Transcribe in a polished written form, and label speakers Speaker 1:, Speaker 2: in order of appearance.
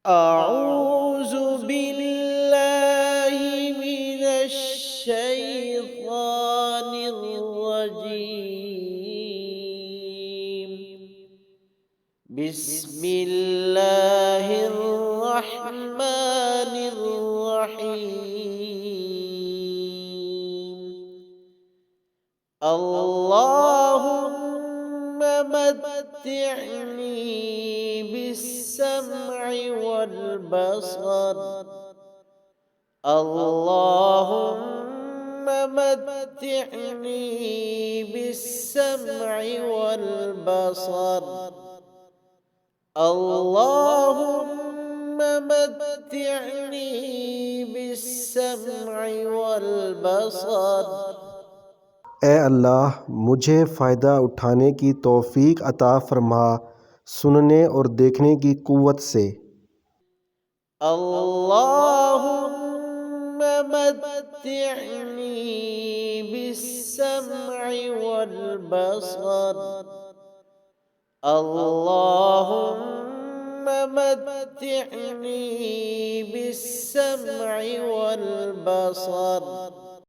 Speaker 1: أعوذ بالله من الشيطان الرجيم. بسم الله الرحمن الرحيم. اللهم متعني بالسمع والبصر. اللهم متعني بالسمع والبصر. اللهم متعني بالسمع والبصر.
Speaker 2: اے اللہ مجھے فائدہ اٹھانے کی توفیق عطا فرما سننے اور دیکھنے کی قوت سے۔
Speaker 1: اللهم متعني بالسمع والبصر. اللهم متعني بالسمع والبصر.